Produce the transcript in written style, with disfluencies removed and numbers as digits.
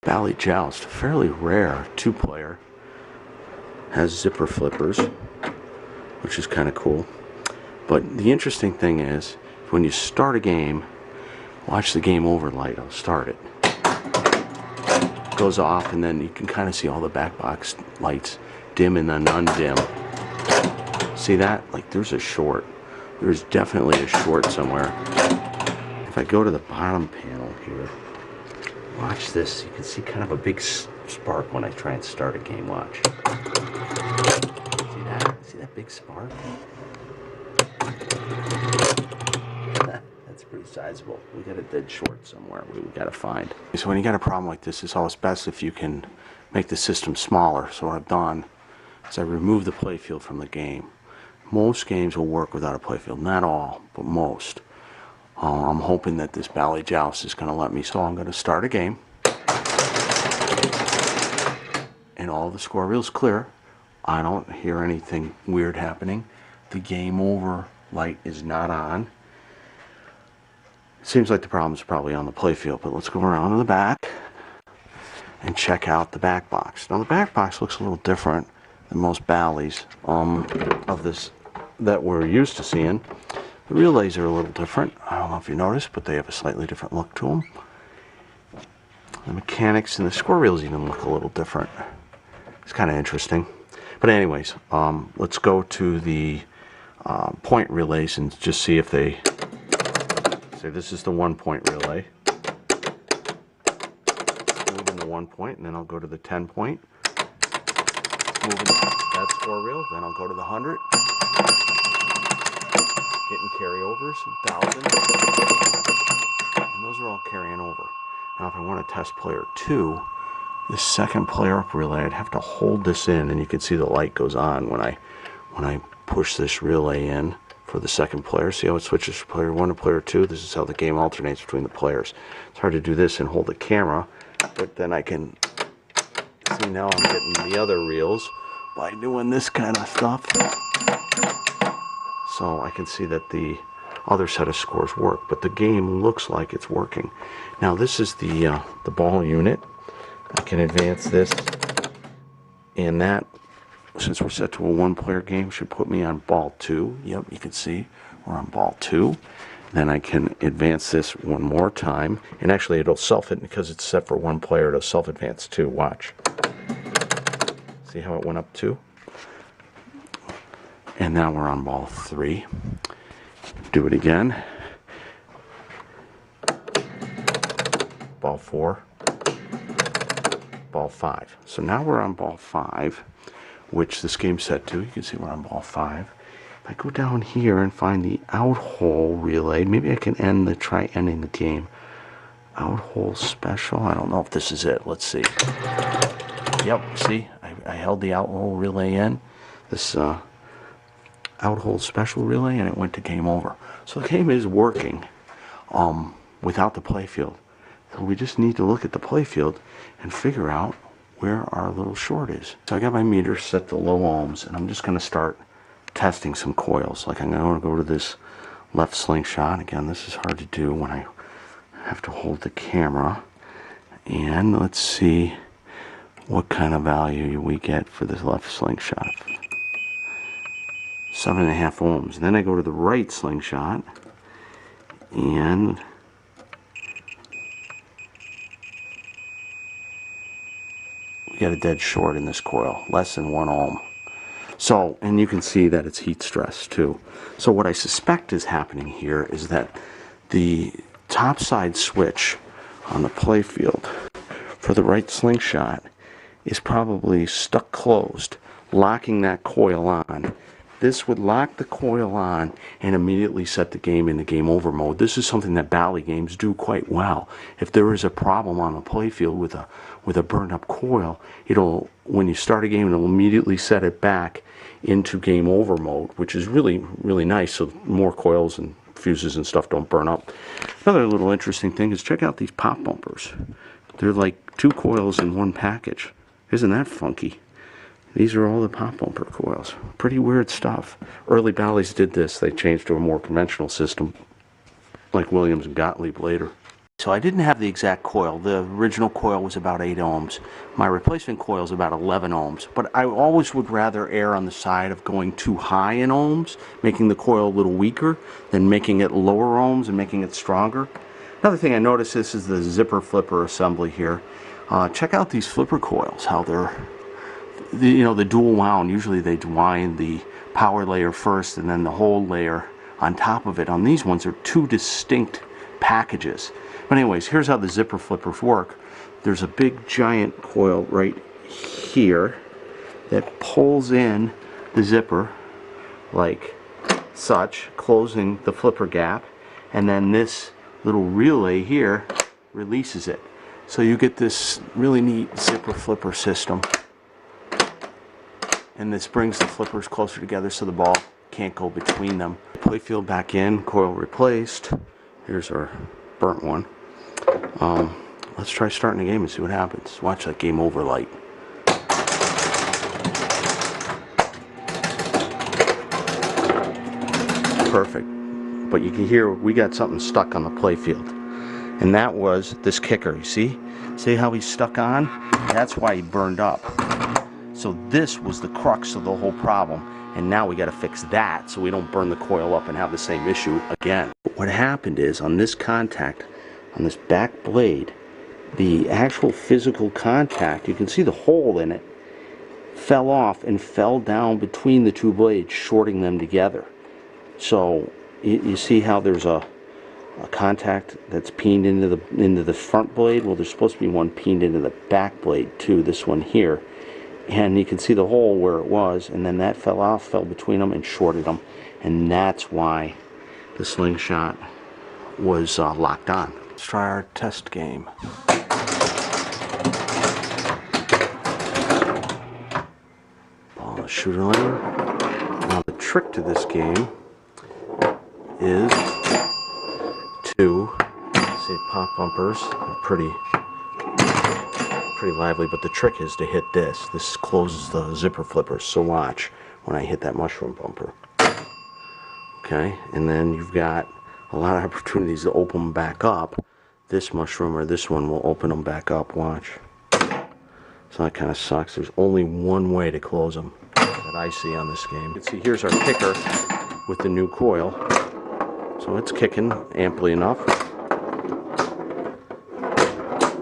Bally Joust, fairly rare two-player, has zipper flippers, which is kind of cool. But the interesting thing is, when you start a game, watch the game over light. I'll start it. It goes off, and then you can kind of see all the back box lights dim and then undim. See that? Like there's a short. There's definitely a short somewhere. If I go to the bottom panel here, watch this. You can see kind of a big spark when I try and start a game. Watch. See that? See that big spark? That's pretty sizable. We got a dead short somewhere we got to find. So when you got a problem like this, it's always best if you can make the system smaller. So what I've done is I remove the playfield from the game. Most games will work without a playfield. Not all, but most. I'm hoping that this Bally Joust is going to let me. So I'm going to start a game. And all the score reel's clear. I don't hear anything weird happening. The game over light is not on. Seems like the problem's probably on the playfield, but let's go around to the back and check out the back box. Now the back box looks a little different than most Bally's of this that we're used to seeing. The relays are a little different. I don't know if you noticed, but they have a slightly different look to them. The mechanics and the score reels even look a little different. It's kind of interesting. But anyways, let's go to the point relays and just see if they... So this is the 1 point relay. Moving the 1 point, and then I'll go to the 10 point. Moving that score reel, then I'll go to the 100. Getting carryovers, 1,000. And those are all carrying over. Now if I want to test player 2, the second player up relay, I'd have to hold this in, and you can see the light goes on when I push this relay in for the second player. See how it switches from player 1 to player 2? This is how the game alternates between the players. It's hard to do this and hold the camera, but then I can see now I'm getting the other reels by doing this kind of stuff. So I can see that the other set of scores work, but the game looks like it's working. Now this is the ball unit. I can advance this, and that, since we're set to a one-player game, should put me on ball 2. Yep, you can see we're on ball 2. Then I can advance this one more time, and actually it'll self-hit because it's set for one player. It'll self-advance 2. Watch. See how it went up 2? And now we're on ball 3. Do it again. Ball 4. Ball 5. So now we're on ball 5, which this game's set to. You can see we're on ball 5. If I go down here and find the out hole relay, maybe I can try ending the game. Out hole special. I don't know if this is it. Let's see. Yep, see? I held the out hole relay in. This out hole special relay, and it went to game over. So the game is working without the playfield. So we just need to look at the playfield and figure out where our little short is. So I got my meter set to low ohms, and I'm just going to start testing some coils. Like I'm going to go to this left slingshot. Again, this is hard to do when I have to hold the camera. And let's see what kind of value we get for this left slingshot. 7.5 ohms. Then I go to the right slingshot, and we got a dead short in this coil, less than 1 ohm. So, and you can see that it's heat stress too. So what I suspect is happening here is that the top side switch on the playfield for the right slingshot is probably stuck closed, locking that coil on. This would lock the coil on and immediately set the game into game over mode. This is something that Bally games do quite well. If there is a problem on the playfield with a burned up coil, it'll, when you start a game, it'll immediately set it back into game over mode, which is really, really nice, so more coils and fuses and stuff don't burn up. Another little interesting thing is check out these pop bumpers. They're like 2 coils in one package. Isn't that funky? These are all the pop bumper coils. Pretty weird stuff. Early Bally's did this. They changed to a more conventional system, like Williams and Gottlieb later. So I didn't have the exact coil. The original coil was about 8 ohms. My replacement coil is about 11 ohms. But I always would rather err on the side of going too high in ohms, making the coil a little weaker, than making it lower ohms and making it stronger. Another thing I noticed, this is the zipper flipper assembly here. Check out these flipper coils, how they're, the dual wound. Usually they wind the power layer first and then the whole layer on top of it. On these ones, they're two distinct packages. But anyways, here's how the zipper flippers work. There's a big giant coil right here that pulls in the zipper like such, closing the flipper gap, and then this little relay here releases it. So you get this really neat zipper flipper system, and this brings the flippers closer together so the ball can't go between them. Playfield back in, coil replaced. Here's our burnt one. Let's try starting the game and see what happens. Watch that game over light. Perfect. But you can hear we got something stuck on the playfield. And that was this kicker, you see? See how he's stuck on? That's why he burned up. So this was the crux of the whole problem. And now we got to fix that so we don't burn the coil up and have the same issue again. What happened is on this contact, on this back blade, the actual physical contact, you can see the hole in it, fell off and fell down between the two blades, shorting them together. So you see how there's a contact that's peened into the front blade? Well, there's supposed to be one peened into the back blade too, this one here. And you can see the hole where it was, and then that fell off, fell between them and shorted them. And that's why the slingshot was locked on. Let's try our test game. Ball shooter lane. Now the trick to this game is to, say, pop bumpers. They're pretty lively, but the trick is to hit this. This closes the zipper flippers, so watch when I hit that mushroom bumper. Okay, and then you've got a lot of opportunities to open them back up. This mushroom or this one will open them back up, watch. So that kind of sucks. There's only one way to close them that I see on this game. You can see here's our kicker with the new coil. So it's kicking amply enough.